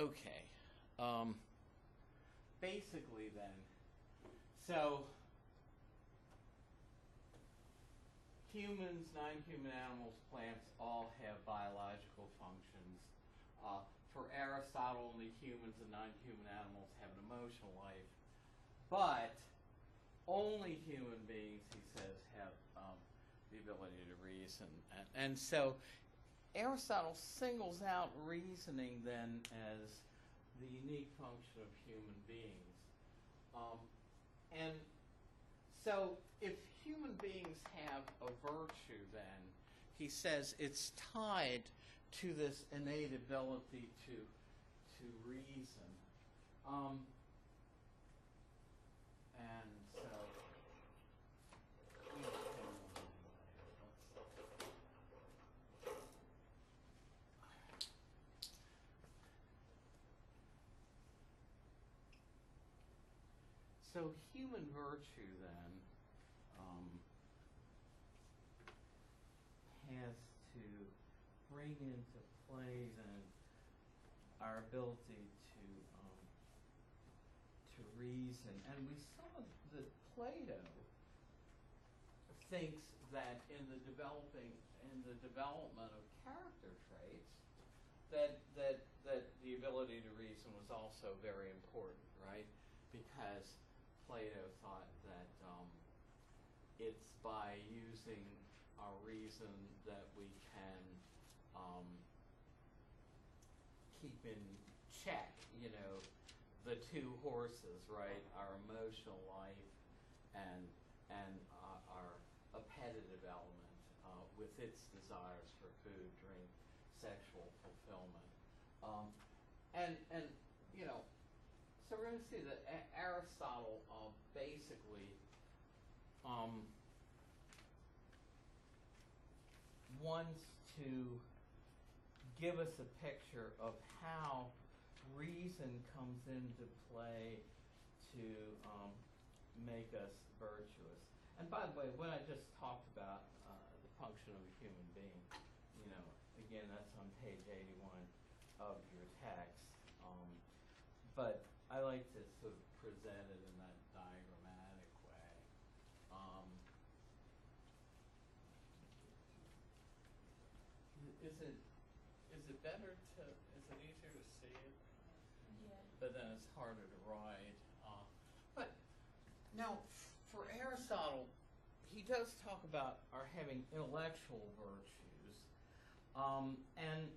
Okay. Basically then, so humans, non-human animals, plants all have biological functions. For Aristotle, only humans and non-human animals have an emotional life. But only human beings, he says, have the ability to reason. And so Aristotle singles out reasoning then as the unique function of human beings. And so if human beings have a virtue then, he says it's tied to this innate ability to reason. And so So human virtue then has to bring into play then our ability to reason, and we saw that Plato thinks that in the development of character traits that the ability to reason was also very important, right? Because Plato thought that it's by using our reason that we can keep in check, the two horses, right? Our emotional life and our appetitive element with its desires for food, drink, sexual fulfillment, and so we're going to see that Aristotle basically wants to give us a picture of how reason comes into play to make us virtuous. And by the way, when I just talked about the function of a human being, again, that's on page 81 of your text. But I like to sort of present it in that diagrammatic way. Is it easier to see it? Yeah. But then it's harder to write. But now, for Aristotle, he does talk about our having intellectual virtues, and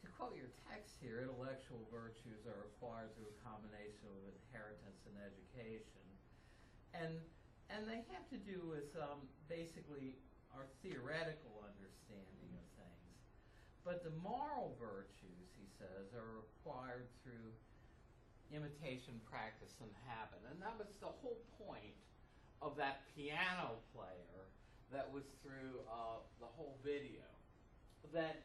to quote your text here, intellectual virtues are acquired through a combination of inheritance and education, and they have to do with basically our theoretical understanding of things. But the moral virtues, he says, are acquired through imitation, practice, and habit. And that was the whole point of that piano player that was through the whole video. That,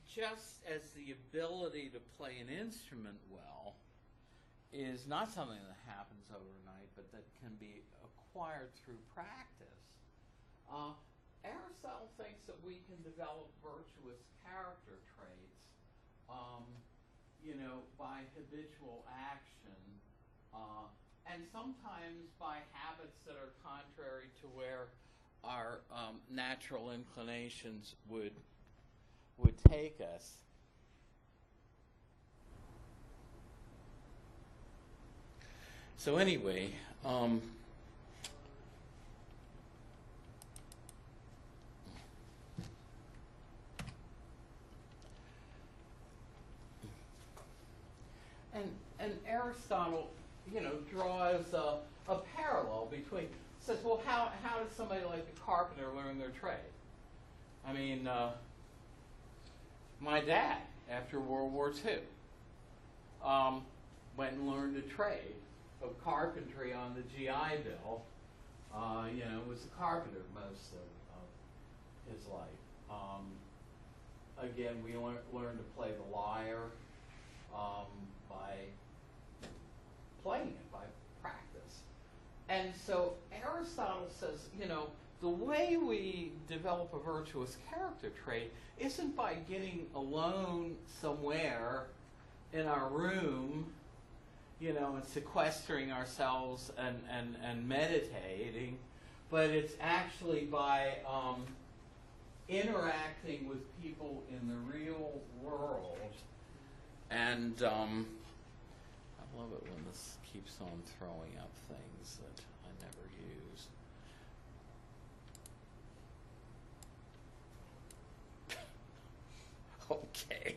just as the ability to play an instrument well is not something that happens overnight, but that can be acquired through practice, Aristotle thinks that we can develop virtuous character traits, by habitual action, and sometimes by habits that are contrary to where our natural inclinations would take us. So anyway, and Aristotle, draws a parallel between, says, well, how does somebody like a carpenter learn their trade? I mean, my dad, after World War II, went and learned a trade of carpentry on the GI Bill. Was a carpenter most of his life. Again, we learned to play the lyre by playing it, by practice. And so Aristotle says, the way we develop a virtuous character trait isn't by getting alone somewhere in our room, you know, and sequestering ourselves and meditating, but it's actually by interacting with people in the real world. And I love it when this keeps on throwing up things that I never use. Okay.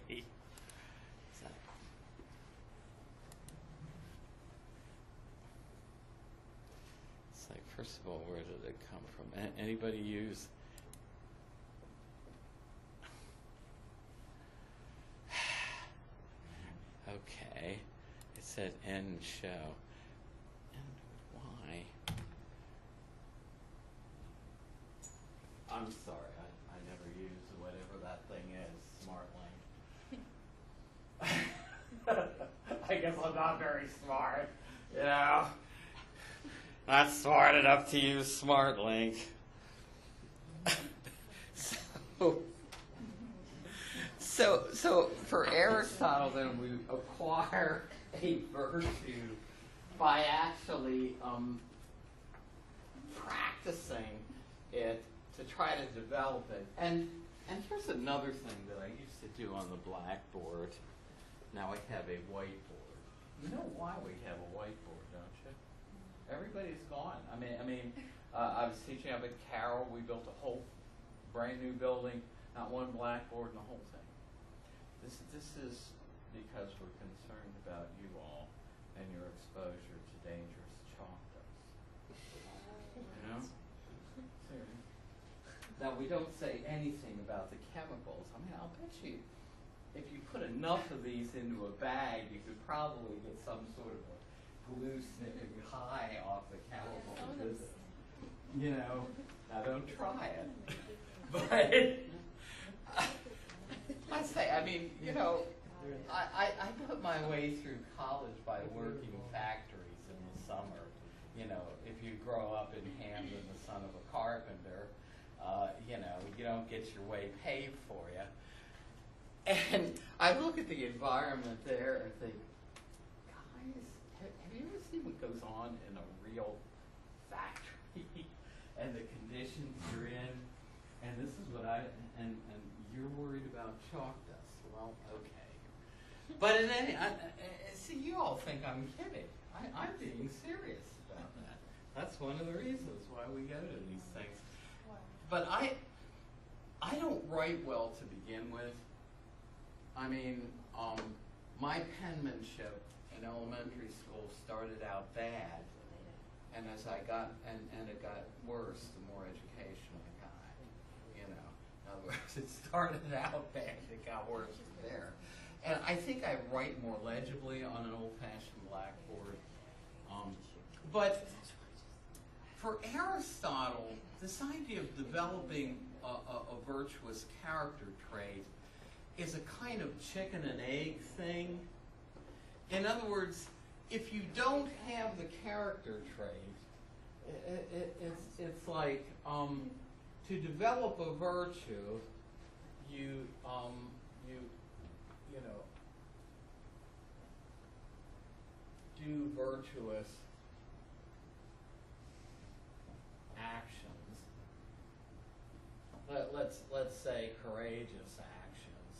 It's like, first of all, where did it come from? Anybody use? Okay. It said end show. And why? I'm sorry, I never use whatever that thing is, SmartLink. I guess I'm not very smart, you know. Not smart enough to use SmartLink. So for Aristotle, then, we acquire a virtue by actually practicing it to try to develop it. And here's another thing that I used to do on the blackboard. Now I have a whiteboard. You know why we have a whiteboard, don't you? Everybody's gone. I mean, I was teaching up at Carroll. We built a whole brand new building, not one blackboard in the whole thing. This is because we're concerned about you all and your exposure to dangerous chalk dust. You know? Seriously. Now, we don't say anything about the chemicals. I mean, I'll bet you, if you put enough of these into a bag, you could probably get some sort of a hallucinating high off the chemicals. You know, now don't try it. But I say, I mean, you know, I put my way through college by working factories in the summer. You know, if you grow up in Hamden, the son of a carpenter, you know, you don't get your way paved for you. And I look at the environment there and think, guys, have you ever seen what goes on in a real factory and the conditions you're in? And this is what and you're worried about chalk dust. Well, okay. But in any, see, you all think I'm kidding. I'm being serious about that. That's one of the reasons why we go to these things. But I don't write well to begin with. I mean, my penmanship in elementary school started out bad, and as I got, and it got worse the more education I got, you know. In other words, it started out bad, it got worse from there. And I think I write more legibly on an old-fashioned blackboard. But for Aristotle, this idea of developing a virtuous character trait is a kind of chicken and egg thing. In other words, if you don't have the character trait, it's like to develop a virtue, you know, do virtuous actions. Let's say courageous actions.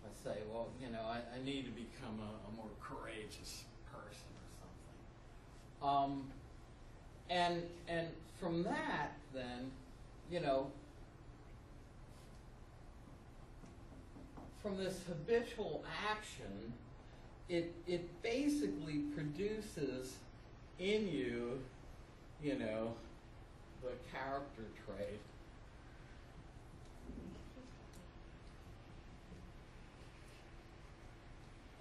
Let's say, well, you know, I need to become a more courageous person or something. And from that, then, you know, from this habitual action, it basically produces in you, you know, the character trait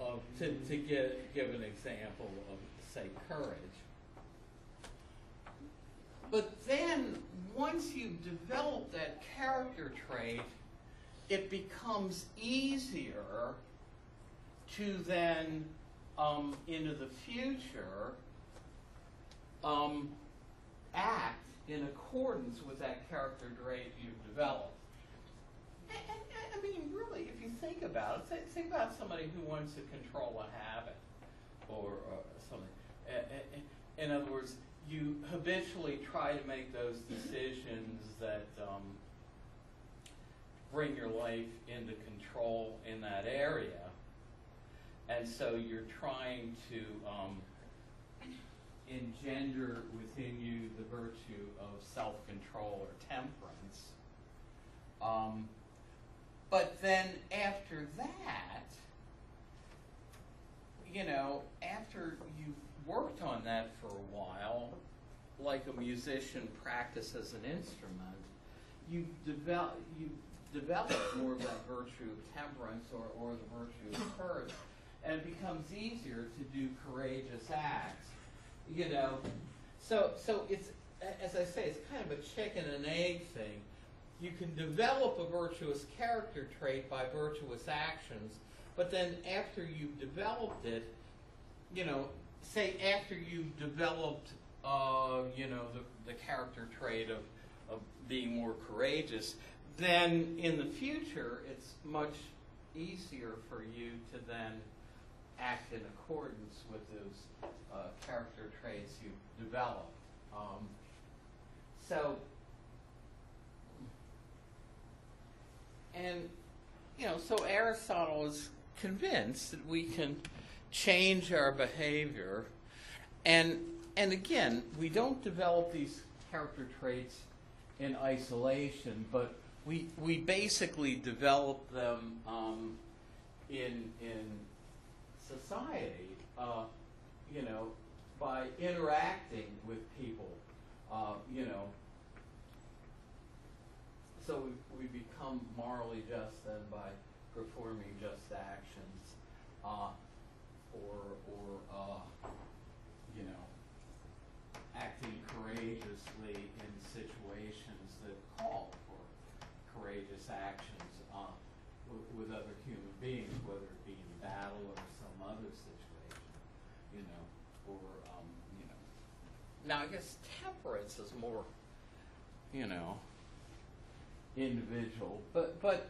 of, to give an example of, say, courage. But then, once you've developed that character trait, it becomes easier to then, into the future, act in accordance with that character trait you've developed. And, I mean, really, if you think about it, think about somebody who wants to control a habit or something. In other words, you habitually try to make those decisions that bring your life into control in that area. And so you're trying to engender within you the virtue of self-control or temperance. But then after that, you know, after you've worked on that for a while, like a musician practices an instrument, you develop more of that virtue of temperance or the virtue of courage, and it becomes easier to do courageous acts. You know, so it's, as I say, it's kind of a chicken and egg thing. You can develop a virtuous character trait by virtuous actions, but then after you've developed it, you know, say after you've developed, you know, the character trait of being more courageous, then in the future it's much easier for you to then act in accordance with those character traits you've developed. And, you know, so Aristotle is convinced that we can change our behavior, and again, we don't develop these character traits in isolation, but we basically develop them in society, you know, by interacting with people, you know. So we become morally just then by performing just actions, or you know, acting courageously in situations that call for courageous actions with other human beings, whether it be in battle or some other situation, you know, or you know. Now, I guess temperance is more, you know, individual, but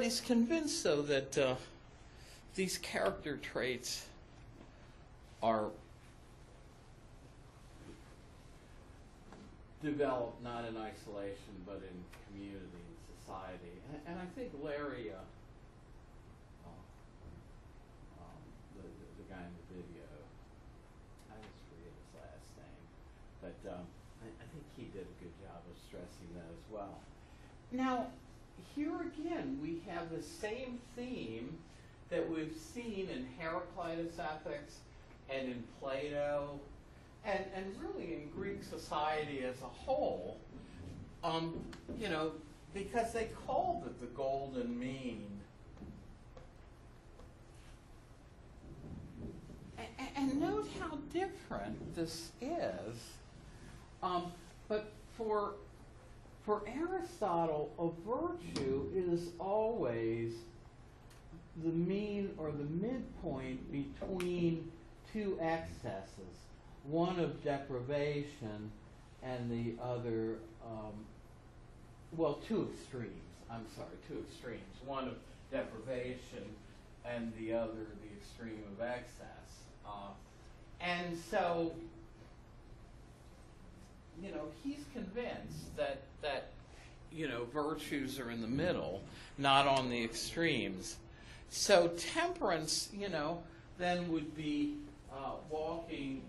he's convinced though that these character traits are developed not in isolation but in community and society. And I think Larry, the guy in the video, I just forget his last name, but I think he did a good job of stressing that as well. Now, here again, we have the same theme that we've seen in Heraclitus' ethics and in Plato, and really in Greek society as a whole, you know, because they called it the golden mean. And note how different this is. But for Aristotle, a virtue is always the mean or the midpoint between two excesses, one of deprivation and the other, well, two extremes. Two extremes. One of deprivation and the other, the extreme of excess. And so, you know, he's convinced that you know, virtues are in the middle, not on the extremes. So temperance, you know, then would be walking,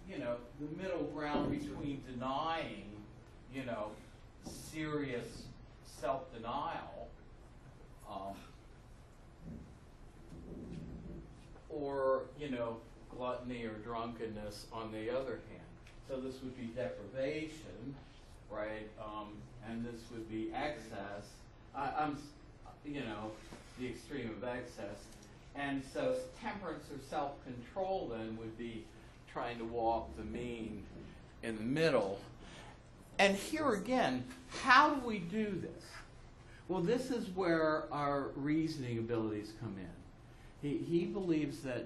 you know, the middle ground between denying, you know, serious self-denial, or, you know, gluttony or drunkenness on the other hand. So this would be deprivation, right? And this would be excess. You know, the extreme of excess. And so temperance or self-control then would be trying to walk the mean in the middle. And here again, how do we do this? Well, this is where our reasoning abilities come in. He believes that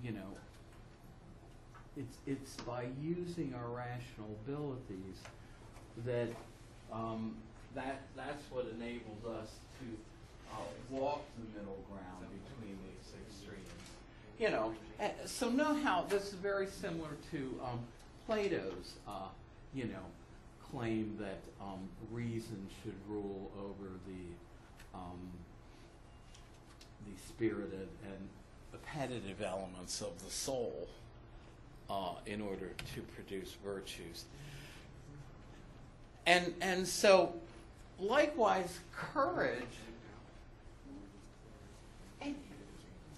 you know, it's by using our rational abilities that that's what enables us to walk the middle ground between these extremes. You know, so know how this is very similar to Plato's, you know, claim that reason should rule over the spirited and appetitive elements of the soul in order to produce virtues. And so, likewise, courage, and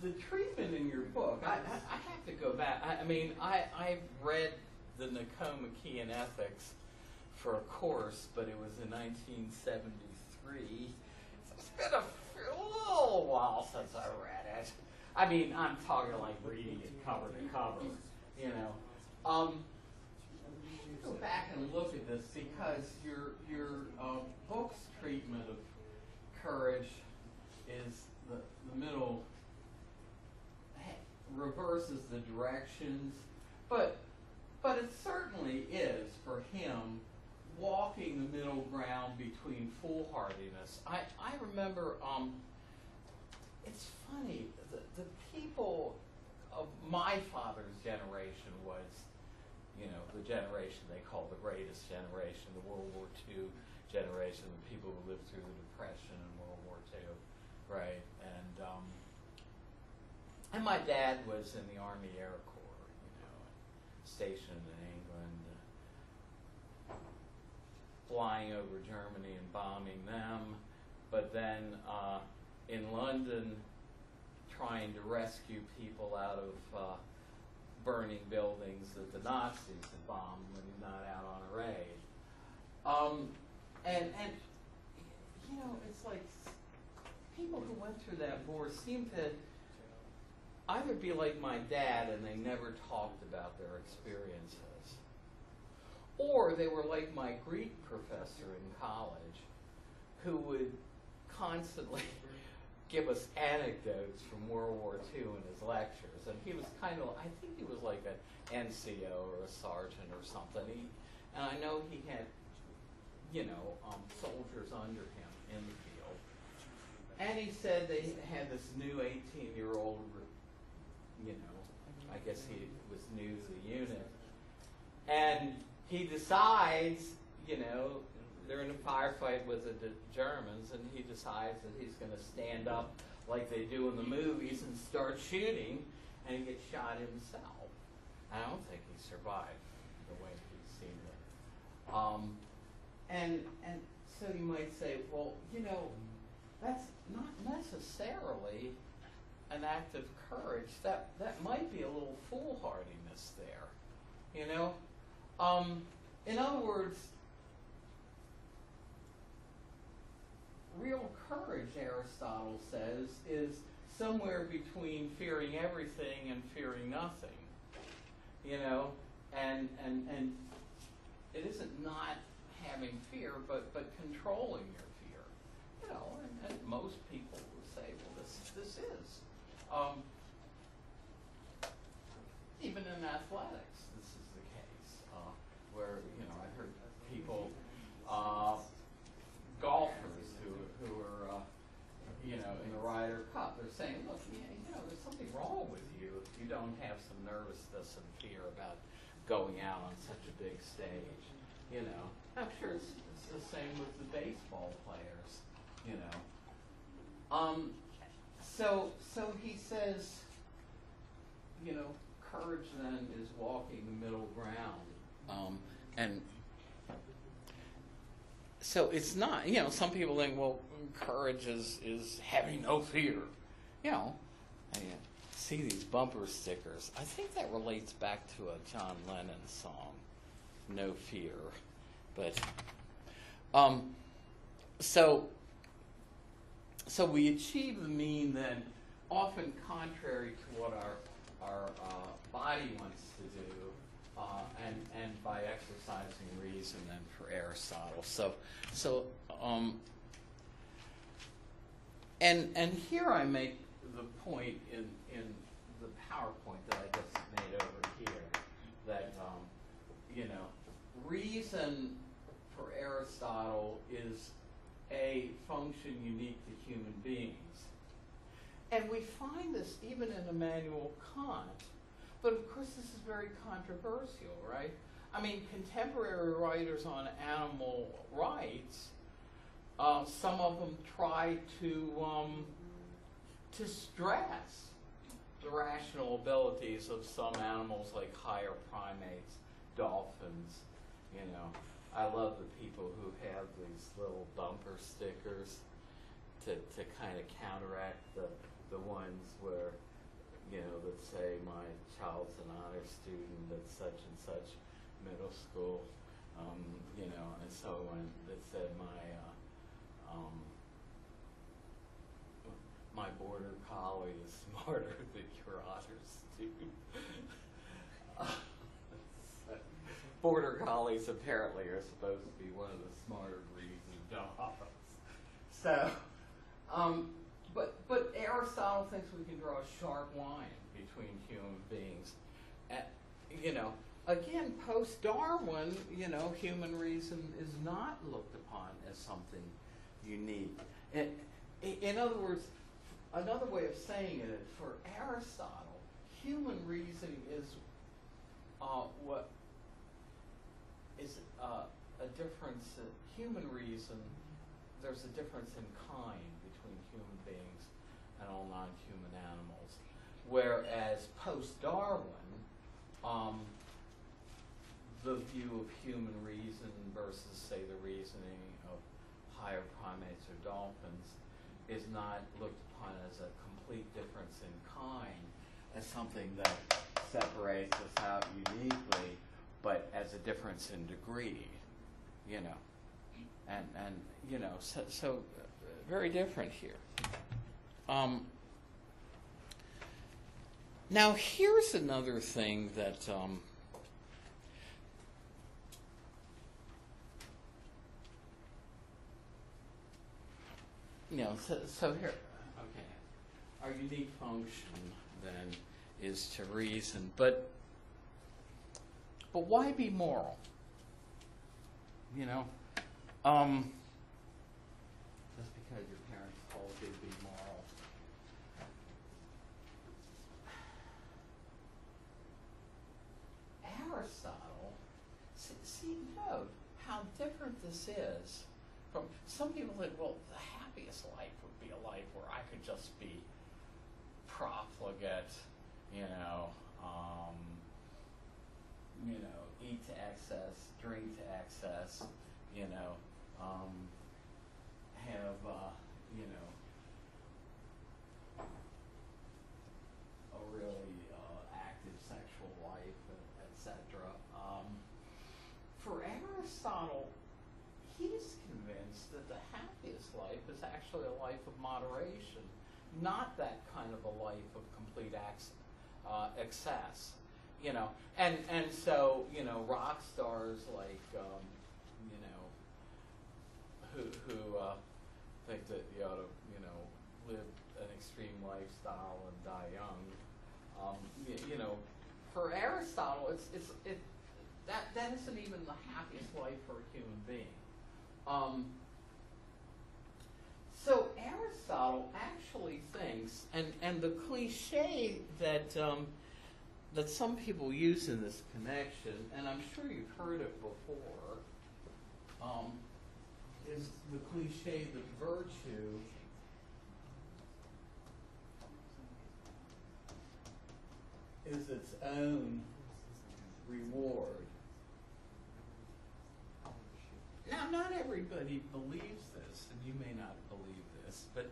the treatment in your book, I have to go back. I mean, I've read the Nicomachean Ethics for a course, but it was in 1973. It's been a little while since I read it. I mean, I'm talking like reading it cover to cover, you know. Go back and look at this because your book's treatment of courage is the middle reverses the directions, but it certainly is for him walking the middle ground between foolhardiness. I remember it's funny, the people of my father's generation was, you know, the generation they call the greatest generation, the World War II generation, the people who lived through the Depression and World War II, right? And my dad was in the Army Air Corps, you know, stationed in England, flying over Germany and bombing them, but then in London trying to rescue people out of burning buildings that the Nazis had bombed when he was not out on a raid. And you know, it's like people who went through that war seem to either be like my dad and they never talked about their experiences, or they were like my Greek professor in college who would constantly give us anecdotes from World War II in his lectures. And he was kind of, I think he was like an NCO or a sergeant or something. And I know he had, you know, soldiers under him in the field. And he said they had this new 18-year-old, you know, I guess he was new to the unit. And he decides, you know, they're in a firefight with the Germans, and he decides that he's going to stand up like they do in the movies and start shooting, and he gets shot himself. I don't think he survived the way he's seen it. And so you might say, well, you know, that's not necessarily an act of courage. That might be a little foolhardiness there, you know? In other words, real courage, Aristotle says, is somewhere between fearing everything and fearing nothing. You know, and it isn't not having fear, but controlling your fear. You know, and most people would say, well, this is. Even in athletics, this is the case, where, you know, I've heard people, golfers who are, you know, in the Ryder Cup, they're saying, look, you know, there's something wrong with you if you don't have some nervousness and fear about going out on such a big stage, you know. I'm sure it's the same with the baseball players, you know. So he says, you know, courage then is walking the middle ground. And so it's not, you know, some people think, well, courage is having no fear. You know, I see these bumper stickers. I think that relates back to a John Lennon song, No Fear. But, so we achieve the mean then, often contrary to what our body wants to do, and by exercising reason then for Aristotle. And here I make the point in the PowerPoint that I just made over here, reason for Aristotle is a function unique to human beings. And we find this even in Immanuel Kant. But of course this is very controversial, right? I mean, contemporary writers on animal rights, some of them try to stress the rational abilities of some animals like higher primates, dolphins. I love the people who have these little bumper stickers to kind of counteract the ones where, that say my child's an honor student at such and such middle school, and so on, that said my border collie is smarter than your honor student. Border collies apparently are supposed to be one of the smarter breeds of dogs. So, but Aristotle thinks we can draw a sharp line between human beings. Again, post-Darwin, human reason is not looked upon as something unique. In other words, another way of saying it, for Aristotle, human reasoning is what is a difference in human reason. There's a difference in kind between human beings and all non-human animals. Whereas post-Darwin, the view of human reason versus, say, the reasoning of higher primates or dolphins is not looked upon as a complete difference in kind, as something that separates us out uniquely, but as a difference in degree, so very different here. Now here's another thing that so here, okay, our unique function then is to reason, but why be moral? Just because your parents told you to be moral. Aristotle, note how different this is from, some people think, well, the happiest life would be a life where I could just be profligate, eat to excess, drink to excess, have, a really active sexual life, etc. For Aristotle, he's convinced that the happiest life is actually a life of moderation, not that kind of a life of complete excess. And so, rock stars like, who think that you ought to, live an extreme lifestyle and die young. For Aristotle, that isn't even the happiest life for a human being. So Aristotle actually thinks, and the cliche that that some people use in this connection, and I'm sure you've heard it before, is the cliche that virtue is its own reward. Now, not everybody believes this, and you may not believe this, but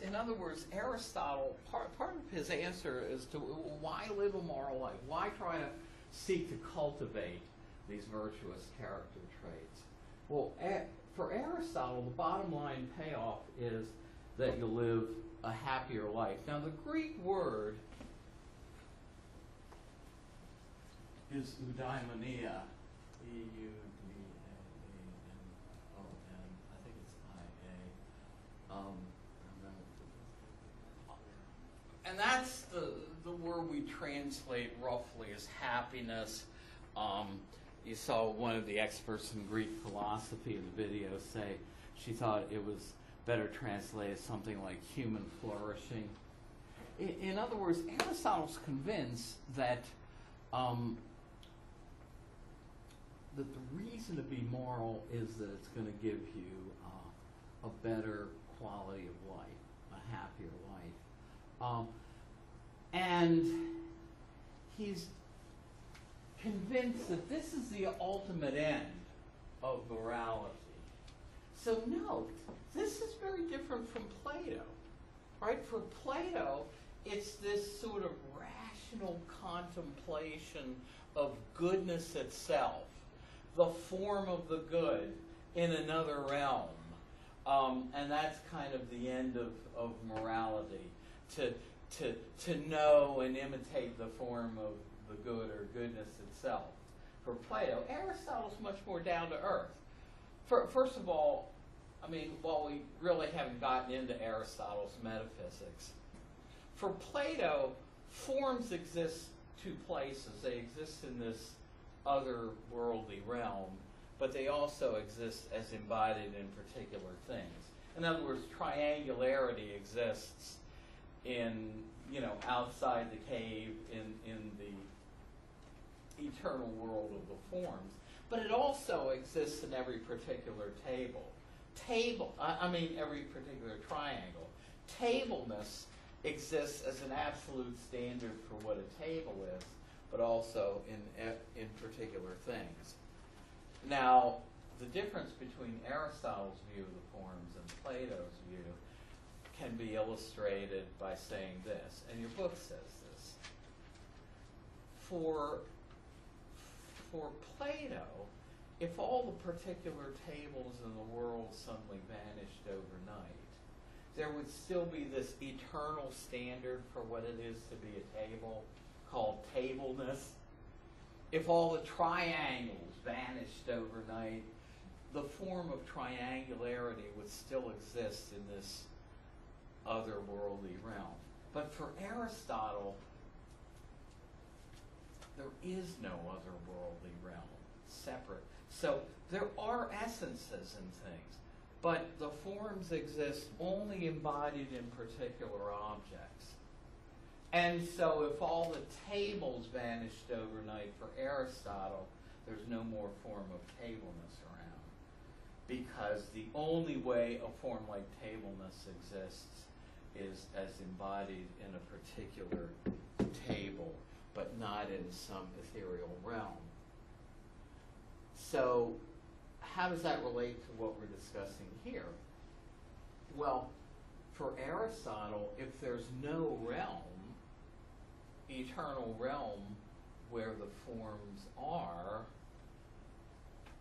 in other words, Aristotle, part of his answer is to why live a moral life? Why try to seek to cultivate these virtuous character traits? Well, for Aristotle, the bottom line payoff is that you live a happier life. Now, the Greek word is eudaimonia, E-U-D-A-I-M-O-N, I think it's I-A. And that's the word we translate roughly as happiness. you saw one of the experts in Greek philosophy in the video say she thought it was better translated something like human flourishing. In other words, Aristotle's convinced that that the reason to be moral is that it's going to give you a better quality of life, a happier life. And he's convinced that this is the ultimate end of morality. So note, this is very different from Plato. Right? For Plato, it's this sort of rational contemplation of goodness itself, the form of the good in another realm. And that's kind of the end of morality, to know and imitate the form of the good or goodness itself. For Plato, Aristotle's much more down to earth. First of all, I mean, while we really haven't gotten into Aristotle's metaphysics, for Plato, forms exist two places. They exist in this otherworldly realm, but they also exist as embodied in particular things. In other words, triangularity exists in, outside the cave, in the eternal world of the forms, but it also exists in every particular every particular triangle. Tableness exists as an absolute standard for what a table is, but also in particular things. Now, the difference between Aristotle's view of the forms and Plato's view can be illustrated by saying this, and your book says this. For Plato, if all the particular tables in the world suddenly vanished overnight, there would still be this eternal standard for what it is to be a table called tableness. If all the triangles vanished overnight, the form of triangularity would still exist in this otherworldly realm. But for Aristotle, there is no otherworldly realm separate. So there are essences in things, but the forms exist only embodied in particular objects. And so if all the tables vanished overnight for Aristotle, there's no more form of tableness around, because the only way a form like tableness exists is as embodied in a particular table, but not in some ethereal realm. So how does that relate to what we're discussing here? Well, for Aristotle, if there's no realm, eternal realm, where the forms are,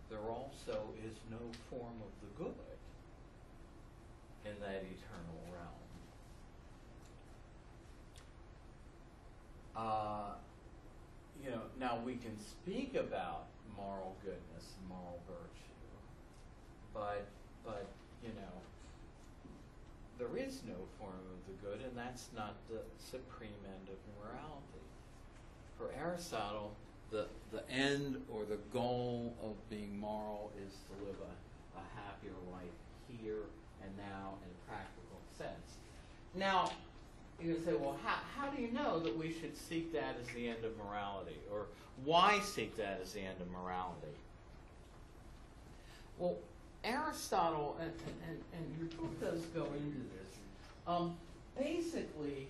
there also is no form of the good in that eternal realm. Now we can speak about moral goodness and moral virtue, but there is no form of the good, and that's not the supreme end of morality. For Aristotle, the end or the goal of being moral is to live a happier life here and now in a practical sense. Now, you say, well, how do you know that we should seek that as the end of morality? Or why seek that as the end of morality? Well, Aristotle, and your book does go into this, basically,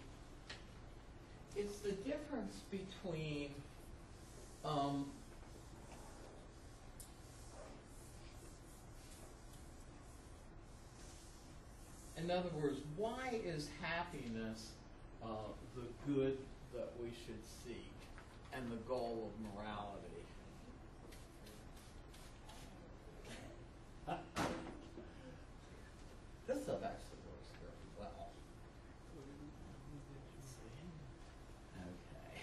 it's the difference between in other words, why is happiness the good that we should seek and the goal of morality? This stuff actually works very well. Okay.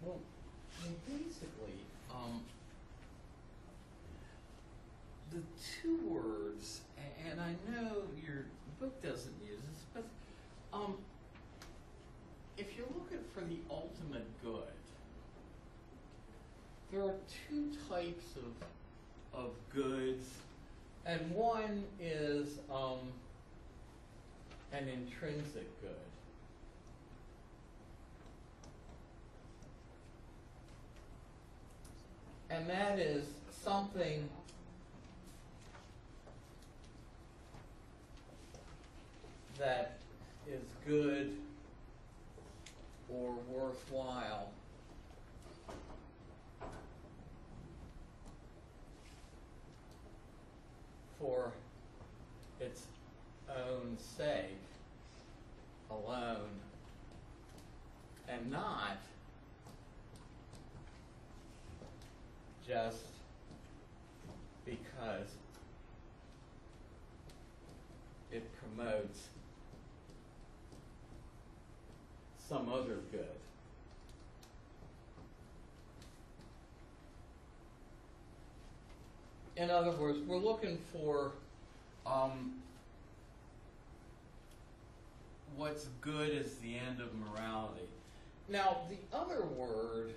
Well, basically, the two words, and I know your book doesn't use this, but if you're looking for the ultimate good, there are two types of goods, and one is an intrinsic good. And that is something that is good or worthwhile for its own sake alone, and not just because it promotes some other good. In other words, we're looking for what's good as the end of morality. Now, the other word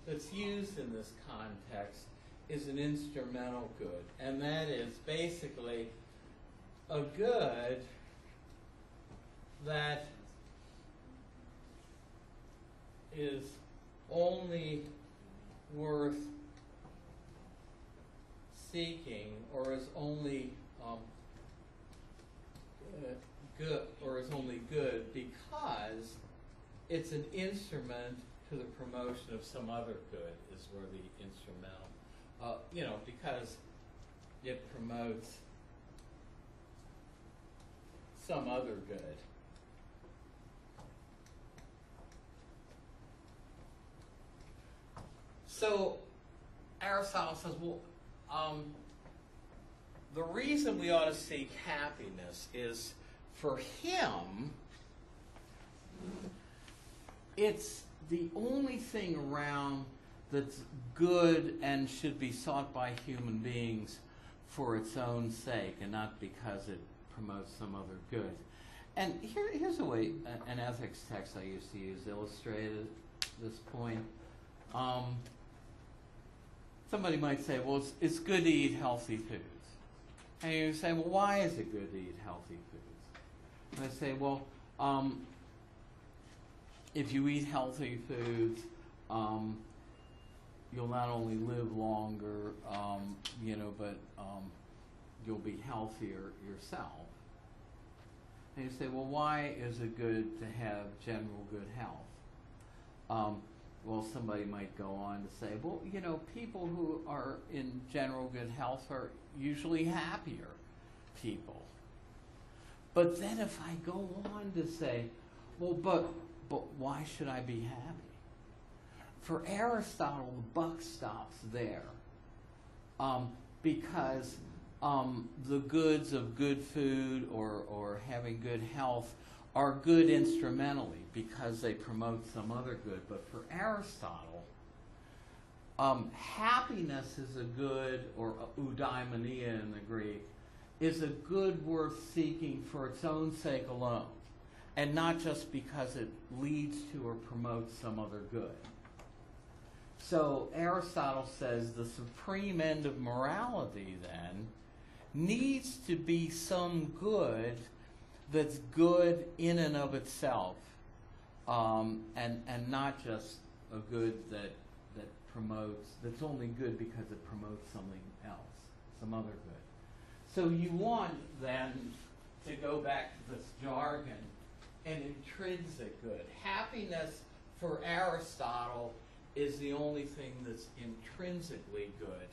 that's used in this context is an instrumental good, and that is basically a good that is only worth seeking, or is only good, or is only good because it's an instrument to the promotion of some other good, is where the instrumental, because it promotes some other good. So Aristotle says, well, the reason we ought to seek happiness is, for him, it's the only thing around that's good and should be sought by human beings for its own sake, and not because it promotes some other good. And here's a way an ethics text I used to use illustrated this point. Somebody might say, well, it's good to eat healthy foods. And you say, well, why is it good to eat healthy foods? And I say, well, if you eat healthy foods, you'll not only live longer, but you'll be healthier yourself. And you say, well, why is it good to have general good health? Well, somebody might go on to say, well, people who are in general good health are usually happier people. But then if I go on to say, well, but why should I be happy? For Aristotle, the buck stops there, because the goods of good food or having good health are good instrumentally because they promote some other good. But for Aristotle, happiness is a good, or eudaimonia in the Greek, is a good worth seeking for its own sake alone, and not just because it leads to or promotes some other good. So Aristotle says the supreme end of morality then needs to be some good that's good in and of itself, and not just a good that promotes, that's only good because it promotes something else, some other good. So you want then to go back to this jargon, an intrinsic good. Happiness for Aristotle is the only thing that's intrinsically good.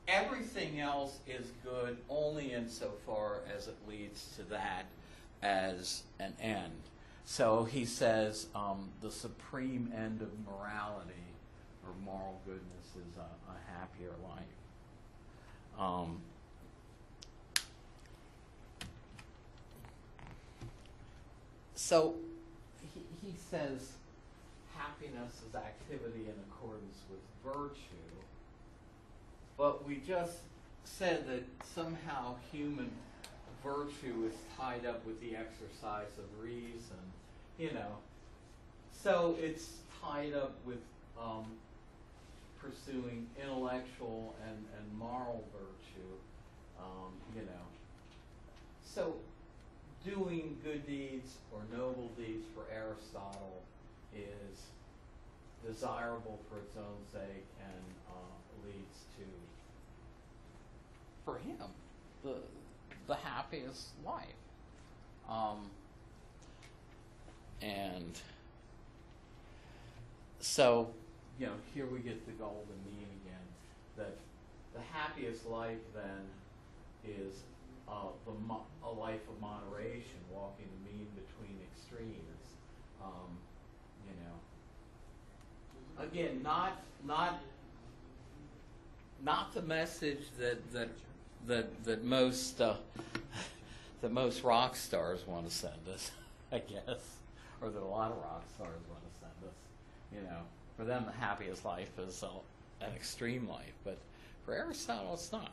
Everything else is good only insofar as it leads to that as an end. So he says the supreme end of morality or moral goodness is a happier life. So he says happiness is activity in accordance with virtue, but we just said that somehow human virtue is tied up with the exercise of reason, you know. So it's tied up with pursuing intellectual and moral virtue, you know. So doing good deeds or noble deeds for Aristotle is desirable for its own sake and leads to, for him, the happiest life. And so, you know, here we get the golden mean again, that the happiest life then is a life of moderation, walking the mean between extremes. You know, again, not the message that most that most rock stars want to send us, I guess, or that a lot of rock stars want to send us. You know, for them the happiest life is an extreme life, but for Aristotle it's not.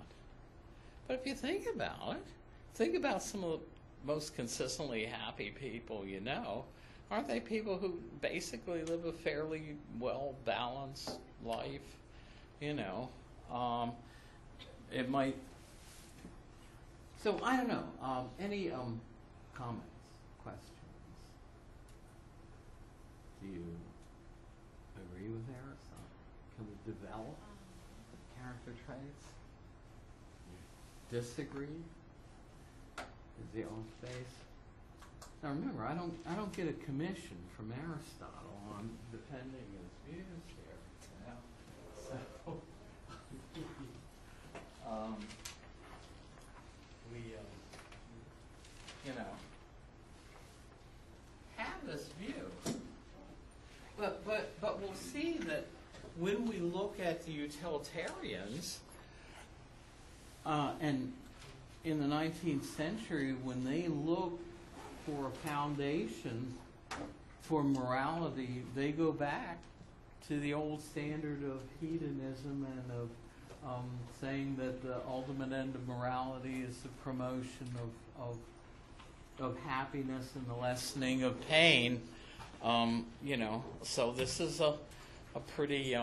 But if you think about some of the most consistently happy people you know. Aren't they people who basically live a fairly well-balanced life? You know, it might. So I don't know. Any comments, questions? Do you agree with Aristotle? Can we develop character traits? Disagree? Is the own space? Now remember, I don't get a commission from Aristotle on defending his views here. You know? So we you know, have this view. But we'll see that when we look at the utilitarians, and in the 19th century, when they look for a foundation for morality, they go back to the old standard of hedonism and of saying that the ultimate end of morality is the promotion of happiness and the lessening of pain. You know, so this is a pretty